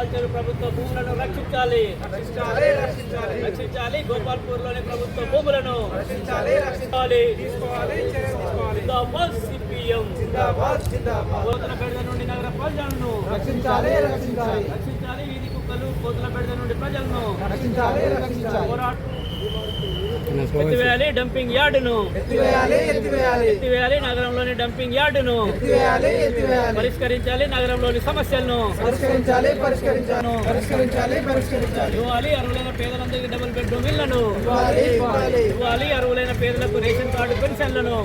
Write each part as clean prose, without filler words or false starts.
పల్చరు ప్రభుత్వ భూములను రక్షించాలి రక్షించాలి గోపాల్పూర్లోని ప్రభుత్వ భూములను రక్షించాలి జిందాబాద్ సిపిఎం కోతలపేట నుండి నగర ప్రజలను రక్షించాలి వీధి కుక్కలు కోతలపేట నుండి ప్రజలను పోరాటం ఎత్తివేయాలి డంపింగ్ యార్డును ఎత్తివేయాలి నగరంలోని డంపింగ్ యార్డును పరిష్కరించాలి నగరంలోని సమస్యలను ఇవ్వాలి అర్హులైన పేదలందరికీ డబుల్ బెడ్రూమ్ ఇళ్లను ఇవ్వాలి అర్హులైన పేదలకు రేషన్ కార్డు పెన్షన్లను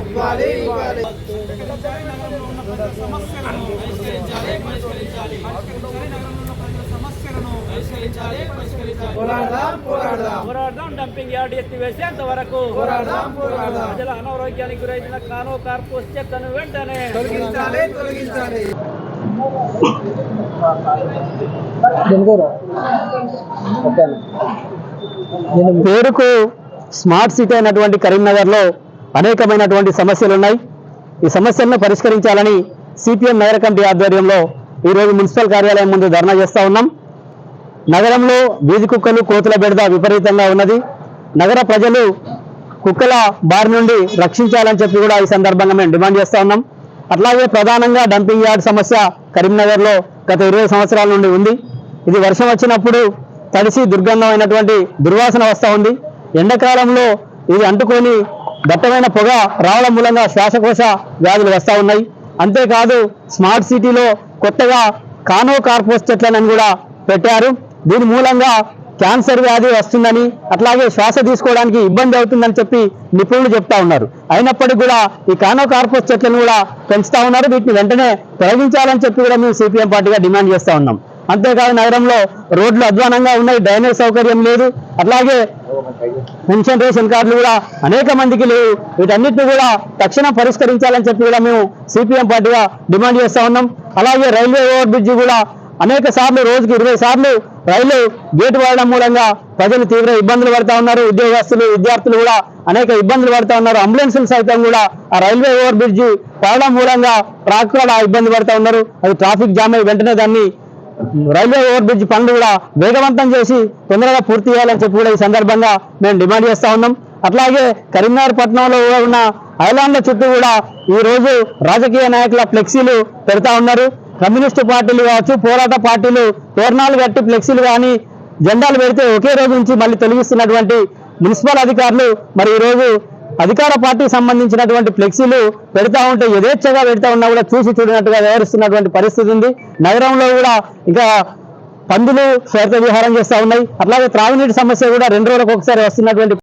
పోరాడదాం డంపింగ్ యార్డ్ ఎత్తివేసేంత వరకు ప్రజల అనారోగ్యానికి గురైన కానో కార్పోస్ చెత్తను వెంటనే తొలగించాలి. పేరుకు స్మార్ట్ సిటీ అయినటువంటి కరీంనగర్లో అనేకమైనటువంటి సమస్యలు ఉన్నాయి. ఈ సమస్యలను పరిష్కరించాలని సిపిఎం నగర కమిటీ ఆధ్వర్యంలో ఈరోజు మున్సిపల్ కార్యాలయం ముందు ధర్నా చేస్తూ ఉన్నాం. నగరంలో వీధి కుక్కలు కోతుల బెడద విపరీతంగా ఉన్నది. నగర ప్రజలు కుక్కల బారి నుండి రక్షించాలని చెప్పి కూడా ఈ సందర్భంగా మేము డిమాండ్ చేస్తూ ఉన్నాం. అట్లాగే ప్రధానంగా డంపింగ్ యార్డ్ సమస్య కరీంనగర్లో గత 20 సంవత్సరాల నుండి ఉంది. ఇది వర్షం వచ్చినప్పుడు తడిసి దుర్గంధమైనటువంటి దుర్వాసన వస్తూ ఉంది. ఎండాకాలంలో ఇది అంటుకొని దట్టమైన పొగ రావడం మూలంగా శ్వాసకోశ వ్యాధులు వస్తూ ఉన్నాయి. అంతేకాదు స్మార్ట్ సిటీలో కొత్తగా కానో కార్పోస్ చెట్లను కూడా పెట్టారు. దీని మూలంగా క్యాన్సర్ వ్యాధి వస్తుందని అట్లాగే శ్వాస తీసుకోవడానికి ఇబ్బంది అవుతుందని చెప్పి నిపుణులు చెప్తా ఉన్నారు. అయినప్పటికీ కూడా ఈ కానో కార్పోస్ చెట్లను కూడా పెంచుతా ఉన్నారు. వీటిని వెంటనే తొలగించాలని చెప్పి కూడా మేము సిపిఎం పార్టీగా డిమాండ్ చేస్తూ ఉన్నాం. అంతేకాదు నగరంలో రోడ్లు అధ్వానంగా ఉన్నాయి, డ్రైనేజ్ సౌకర్యం లేదు, అట్లాగే పెన్షన్ రేషన్ కార్డులు కూడా అనేక మందికి లేవు. వీటన్నిటిని కూడా తక్షణం పరిష్కరించాలని చెప్పి కూడా మేము సిపిఎం పార్టీగా డిమాండ్ చేస్తూ ఉన్నాం. అలాగే రైల్వే ఓవర్ బ్రిడ్జి కూడా అనేక సార్లు రోజుకి 20 సార్లు రైలు గేటు వాడడం మూలంగా ప్రజలు తీవ్ర ఇబ్బందులు పడుతూ ఉన్నారు. ఉద్యోగస్తులు విద్యార్థులు కూడా అనేక ఇబ్బందులు పడుతూ ఉన్నారు. అంబులెన్సులు సైతం కూడా ఆ రైల్వే ఓవర్ బ్రిడ్జి పడడం మూలంగా కూడా ఇబ్బంది పడుతూ ఉన్నారు. అది ట్రాఫిక్ జామ్ అయి వెంటనే దాన్ని రైల్వే ఓవర్ బ్రిడ్జ్ పనులు కూడా వేగవంతం చేసి తొందరగా పూర్తి చేయాలని చెప్పి కూడా ఈ సందర్భంగా మేము డిమాండ్ చేస్తూ ఉన్నాం. అట్లాగే కరీంనగర్ పట్టణంలో ఉన్న ఐలాండ్ల చుట్టూ కూడా ఈ రోజు రాజకీయ నాయకుల ఫ్లెక్సీలు పెడతా ఉన్నారు. కమ్యూనిస్టు పార్టీలు కావచ్చు, పోరాట పార్టీలు తోరణాలు కట్టి ఫ్లెక్సీలు కానీ జెండాలు పెడితే ఒకే రోజు నుంచి మళ్ళీ తొలగిస్తున్నటువంటి మున్సిపల్ అధికారులు మరి ఈ రోజు అధికార పార్టీకి సంబంధించినటువంటి ఫ్లెక్సీలు పెడతా ఉంటే యథేచ్ఛగా పెడతా ఉన్నా కూడా చూసి చూడనట్టుగా వ్యవహరిస్తున్నటువంటి పరిస్థితి ఉంది. నగరంలో కూడా ఇంకా పందులు స్వేత విహారం చేస్తూ ఉన్నాయి. అట్లాగే త్రాగునీటి సమస్య కూడా 2 రోజులకు ఒకసారి వస్తున్నటువంటి